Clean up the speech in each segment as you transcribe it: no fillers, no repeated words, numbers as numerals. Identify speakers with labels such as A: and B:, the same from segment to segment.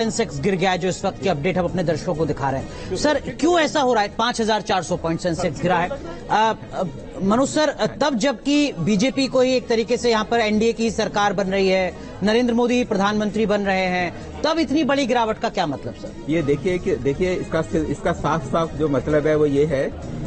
A: Sensex गिर गया है, जो इस वक्त की अपडेट हम अपने दर्शकों को दिखा रहे हैं। सर, क्यों ऐसा हो रहा है? 5,400 पॉइंट सेंसेक्स गिरा है। मनोज सर, तब जबकि बीजेपी को ही एक तरीके से यहाँ पर एनडीए की सरकार बन रही है, नरेंद्र मोदी प्रधानमंत्री बन रहे हैं, तब इतनी बड़ी गिरावट का क्या मतलब सर?
B: ये देखिए इसका साफ साफ जो मतलब है वो ये है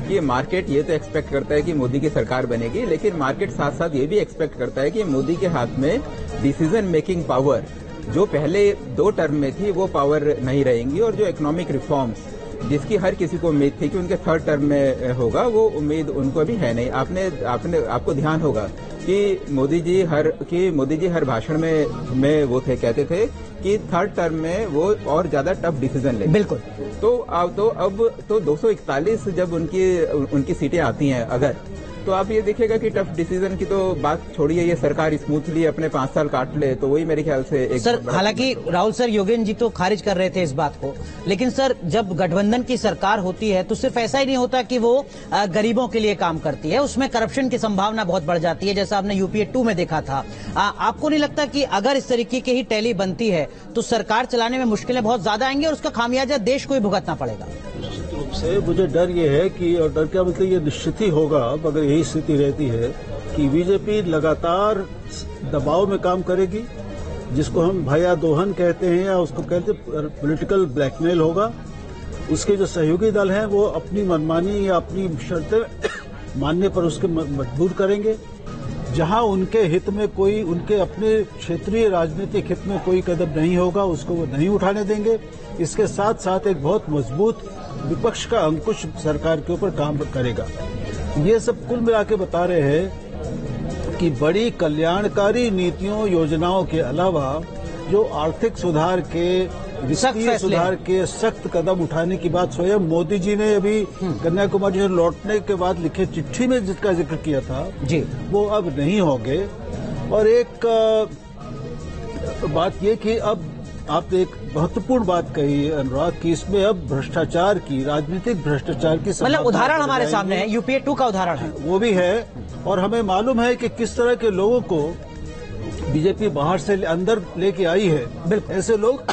B: कि मार्केट ये तो एक्सपेक्ट करता है कि मोदी की सरकार बनेगी, लेकिन मार्केट साथ साथ ये भी एक्सपेक्ट करता है कि मोदी के हाथ में डिसीजन मेकिंग पावर जो पहले 2 टर्म में थी वो पावर नहीं रहेंगी, और जो इकोनॉमिक रिफॉर्म्स जिसकी हर किसी को उम्मीद थी कि उनके 3rd टर्म में होगा, वो उम्मीद उनको भी है नहीं। आपको ध्यान होगा कि मोदी जी हर भाषण में वो कहते थे कि 3rd टर्म में वो और ज्यादा टफ डिसीजन लेंगे।
A: बिल्कुल।
B: तो 241 जब उनकी सीटें आती हैं अगर, तो आप ये देखिएगा कि टफ डिसीजन की तो बात छोड़िए, ये सरकार स्मूथली अपने 5 साल काट ले, तो वही मेरे ख्याल से एक
A: सर, हालांकि राहुल सर, योगेंद्र जी तो खारिज कर रहे थे इस बात को, लेकिन सर जब गठबंधन की सरकार होती है तो सिर्फ ऐसा ही नहीं होता कि वो गरीबों के लिए काम करती है, उसमें करप्शन की संभावना बहुत बढ़ जाती है, जैसा आपने यूपीए 2 में देखा था। आपको नहीं लगता कि अगर इस तरीके की ही टैली बनती है तो सरकार चलाने में मुश्किलें बहुत ज्यादा आएंगी और उसका खामियाजा देश को ही भुगतना पड़ेगा?
C: से मुझे डर ये है कि, और डर क्या मतलब, ये निश्चित ही होगा अगर यही स्थिति रहती है कि बीजेपी लगातार दबाव में काम करेगी, जिसको हम भैया दोहन कहते हैं या उसको कहते हैं पॉलिटिकल ब्लैकमेल होगा। उसके जो सहयोगी दल हैं वो अपनी मनमानी या अपनी शर्तें मानने पर उसके मजबूर करेंगे। जहां उनके हित में कोई, उनके अपने क्षेत्रीय राजनीतिक हित में कोई कदम नहीं होगा, उसको वो नहीं उठाने देंगे। इसके साथ साथ एक बहुत मजबूत विपक्ष का अंकुश सरकार के ऊपर काम करेगा। ये सब कुल मिला के बता रहे हैं कि बड़ी कल्याणकारी नीतियों योजनाओं के अलावा जो आर्थिक सुधार के, वित्तीय सुधार के सख्त कदम उठाने की बात स्वयं मोदी जी ने अभी कन्याकुमारी से लौटने के बाद लिखे चिट्ठी में जिसका जिक्र किया था जी, वो अब नहीं होंगे। और एक बात ये कि अब आपने एक महत्वपूर्ण बात कही अनुराग की, इसमें अब भ्रष्टाचार की, राजनीतिक भ्रष्टाचार की
A: मतलब उदाहरण हमारे सामने है, यूपीए 2 का उदाहरण है,
C: वो भी है। और हमें मालूम है कि किस तरह के लोगों को बीजेपी बाहर से अंदर लेके आई है। ऐसे लोग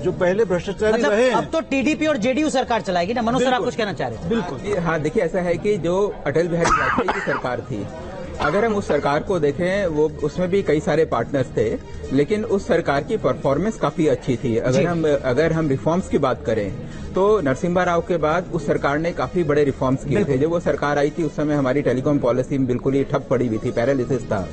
C: जो पहले भ्रष्टाचारी
A: मतलब
C: रहे हैं।
A: अब तो टीडीपी और जेडीयू सरकार चलाएगी ना। मनोज सर, आप कुछ कहना चाह रहे हैं?
B: बिल्कुल। हाँ, देखिए ऐसा है कि जो अटल बिहारी वाजपेयी की सरकार थी, अगर हम उस सरकार को देखें, वो उसमें भी कई सारे पार्टनर्स थे, लेकिन उस सरकार की परफॉर्मेंस काफी अच्छी थी। अगर हम रिफॉर्म्स की बात करें तो नरसिम्हा राव के बाद उस सरकार ने काफी बड़े रिफॉर्म्स किए थे। जब वो सरकार आई थी उस समय हमारी टेलीकॉम पॉलिसी बिल्कुल ही ठप पड़ी हुई थी, पैरालिसिस था।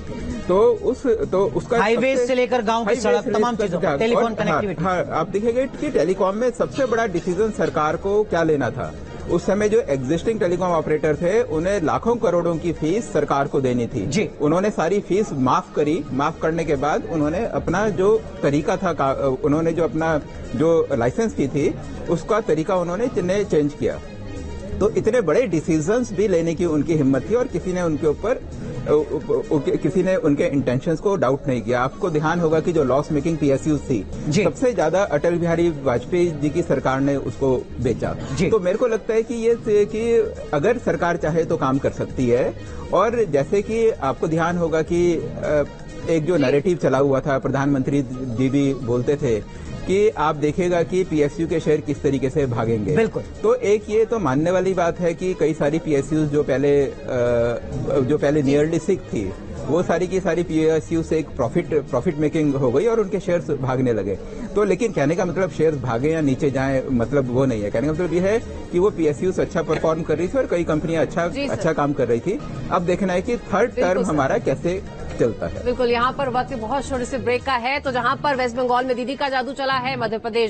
B: तो उसका
A: हाईवे से लेकर गांव की सड़क, तमाम चीजों, टेलीफोन कनेक्टिविटी।
B: हाँ, आप देखिएगा कि टेलीकॉम में सबसे बड़ा डिसीजन सरकार को क्या लेना था। उस समय जो एग्जिस्टिंग टेलीकॉम ऑपरेटर थे उन्हें लाखों करोड़ों की फीस सरकार को देनी थी जी। उन्होंने सारी फीस माफ करी। माफ करने के बाद उन्होंने अपना जो तरीका था, उन्होंने जो अपना जो लाइसेंस फी थी उसका तरीका उन्होंने चेंज किया। तो इतने बड़े डिसीजंस भी लेने की उनकी हिम्मत थी और किसी ने उनके इंटेंशंस को डाउट नहीं किया। आपको ध्यान होगा कि जो लॉस मेकिंग पीएसयूज थी, सबसे ज्यादा अटल बिहारी वाजपेयी जी की सरकार ने उसको बेचा। तो मेरे को लगता है कि अगर सरकार चाहे तो काम कर सकती है। और जैसे कि आपको ध्यान होगा कि एक जो नैरेटिव चला हुआ था, प्रधानमंत्री जी भी बोलते थे कि आप देखेगा कि पीएसयू के शेयर किस तरीके से भागेंगे। बिल्कुल। तो एक ये तो मानने वाली बात है कि कई सारी पीएसयूज जो पहले नियरली सिक थी, वो सारी की सारी पीएसयू से एक प्रॉफिट मेकिंग हो गई और उनके शेयर्स भागने लगे। तो लेकिन कहने का मतलब शेयर्स भागे या नीचे जाएं, मतलब वो नहीं है। कहने का मतलब ये है कि वो पीएसयू से अच्छा परफॉर्म कर रही थी और कई कंपनियां अच्छा काम कर रही थी। अब देखना है कि 3rd टर्म हमारा कैसे चलता है।
D: बिल्कुल, यहाँ पर वक्त बहुत छोटे से ब्रेक का है। तो जहाँ पर वेस्ट बंगाल में दीदी का जादू चला है, मध्य प्रदेश